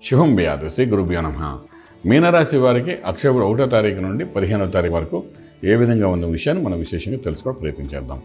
శుభం వ్యాధి శ్రీ గురుభ్యో నమః. మీనరాశి వారికి అక్టోబర్ 1వ తారీఖు నుండి 15వ తారీఖు వరకు ఏ విధంగా ఉన్న విషయాన్ని మనం విశేషంగా తెలుసుకోవడం ప్రయత్నం చేద్దాం.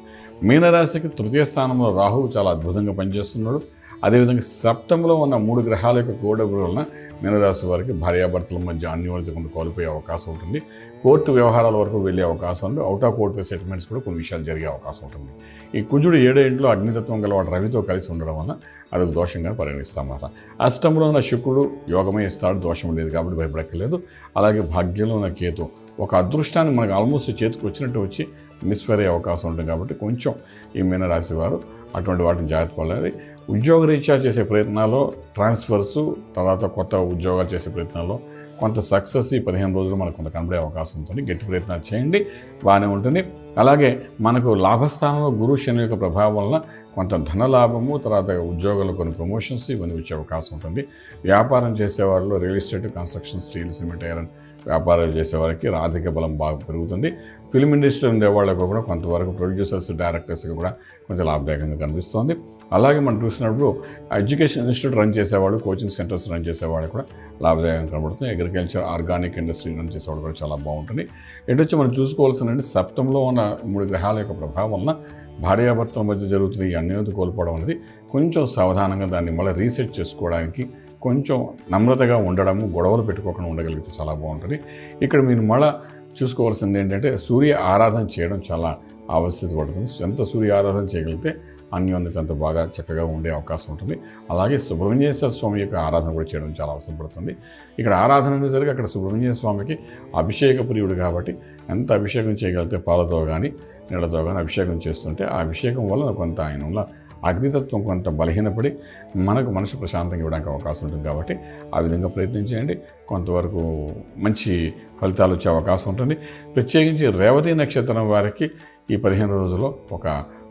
మీనరాశికి తృతీయ స్థానంలో రాహువు చాలా అద్భుతంగా పనిచేస్తున్నాడు. అదేవిధంగా సప్తమంలో ఉన్న 3 గ్రహాల యొక్క కూడబడి వలన మీనరాశి వారికి భార్యాభర్తల మధ్య అన్యోన్యత కొంత కోల్పోయే అవకాశం ఉంటుంది. కోర్టు వ్యవహారాల వరకు వెళ్ళే అవకాశం ఉంది. అవుట్ ఆఫ్ కోర్టు సెటిల్మెంట్స్ కూడా కొన్ని విషయాలు జరిగే అవకాశం ఉంటుంది. ఈ కుజుడు 7వ ఇంట్లో అగ్నితత్వం గలవాడు రవితో కలిసి ఉండడం వలన అదొక దోషంగా పరిగణిస్తామన్నమాట. అష్టంలో ఉన్న శుక్రుడు యోగమే ఇస్తాడు, దోషం లేదు కాబట్టి భయపడక్కర్లేదు. అలాగే భాగ్యంలో ఉన్న కేతు ఒక అదృష్టాన్ని మనకు ఆల్మోస్ట్ చేతికి వచ్చినట్టు వచ్చి మిస్ఫైర్ అయ్యే అవకాశం ఉంటుంది. కాబట్టి కొంచెం ఈ మీనరాశి వారు అటువంటి వాటిని జాగ్రత్త పడాలి. ఉద్యోగరీత్యా చేసే ప్రయత్నాల్లో ట్రాన్స్ఫర్సు, తర్వాత కొత్త ఉద్యోగాలు చేసే ప్రయత్నాల్లో కొంత సక్సెస్ ఈ 15 రోజులు మనకు కొంత కనబడే అవకాశం ఉంటుంది. గట్టి ప్రయత్నాలు చేయండి, బాగానే ఉంటుంది. అలాగే మనకు లాభస్థానంలో గురు శని యొక్క ప్రభావం వలన కొంత ధన లాభము, తర్వాత ఉద్యోగాల్లో కొన్ని ప్రమోషన్స్ ఇవన్నీ వచ్చే అవకాశం ఉంటుంది. వ్యాపారం చేసేవాళ్ళు real estate, construction, steel, cement, iron వ్యాపారాలు చేసేవారికి ఆర్థిక బలం బాగా పెరుగుతుంది. ఫిల్మ్ ఇండస్ట్రీలో ఉండే వాళ్ళకు కూడా కొంతవరకు ప్రొడ్యూసర్స్, డైరెక్టర్స్కి కూడా కొంచెం లాభదాయకంగా కనిపిస్తుంది. అలాగే మనం చూసినప్పుడు ఎడ్యుకేషన్ ఇన్స్టిట్యూట్ రన్ చేసేవాళ్ళు, కోచింగ్ సెంటర్స్ రన్ చేసేవాళ్ళు కూడా లాభదాయకంగా కనబడుతుంది. అగ్రికల్చర్, ఆర్గానిక్ ఇండస్ట్రీ రన్ చేసేవాళ్ళు కూడా చాలా బాగుంటుంది. ఎటొచ్చి మనం చూసుకోవాల్సిన సప్తంలో ఉన్న 3 గ్రహాల యొక్క ప్రభావం వలన భార్యాభర్తల మధ్య జరుగుతున్న ఈ అన్యోన్యత కోల్పోవడం అనేది కొంచెం సావధానంగా దాన్ని మళ్ళీ రీసెట్ చేసుకోవడానికి కొంచెం నమ్రతగా ఉండడము, గొడవలు పెట్టుకోకుండా ఉండగలిగితే చాలా బాగుంటుంది. ఇక్కడ మీరు మళ్ళీ చూసుకోవాల్సింది ఏంటంటే సూర్య ఆరాధన చేయడం చాలా ఆవశ్యకత పడుతుంది. ఎంత సూర్య ఆరాధన చేయగలిగితే అన్యోన్యత అంత బాగా చక్కగా ఉండే అవకాశం ఉంటుంది. అలాగే సుబ్రహ్మణ్యేశ్వర స్వామి యొక్క ఆరాధన కూడా చేయడం చాలా అవసరం పడుతుంది. ఇక్కడ ఆరాధన అనేసరికి అక్కడ సుబ్రహ్మణ్య స్వామికి అభిషేక ప్రియుడు కాబట్టి ఎంత అభిషేకం చేయగలిగితే పాలతో కానీ నీళ్ళతో కానీ అభిషేకం చేస్తుంటే ఆ అభిషేకం వల్ల కొంత ఆయన వల్ల అగ్నితత్వం కొంత బలహీనపడి మనకు మనసు ప్రశాంతంగా ఇవ్వడానికి అవకాశం ఉంటుంది. కాబట్టి ఆ విధంగా ప్రయత్నించేయండి, కొంతవరకు మంచి ఫలితాలు వచ్చే అవకాశం ఉంటుంది. ప్రత్యేకించి రేవతి నక్షత్రం వారికి ఈ 15 రోజుల్లో ఒక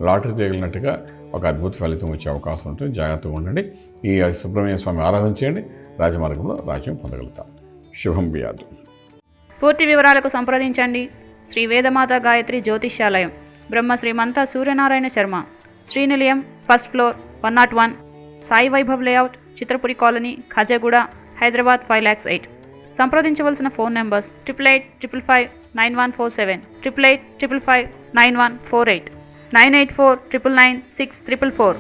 లాటరీ తగిలినట్టుగా ఒక అద్భుత ఫలితం వచ్చే అవకాశం ఉంటుంది. జాగ్రత్తగా ఉండండి. ఈ సుబ్రహ్మణ్య స్వామి ఆరాధన చేయండి, రాజమార్గంలో రాజ్యం పొందగలుగుతాం. శుభం వ్యాధు. పూర్తి వివరాలకు సంప్రదించండి Shri Vedamata Gayatri Jyotishyalayam, Brahma Srimanta Suryanarayana Sharma, Srinilayam, first floor, 101, Sai Vaibhav layout, Chitrapuri colony, Khajaguda, Hyderabad 5,08,000. సంప్రదించవలసిన ఫోన్ నెంబర్స్ 8885591147, 8855591148, 984999644.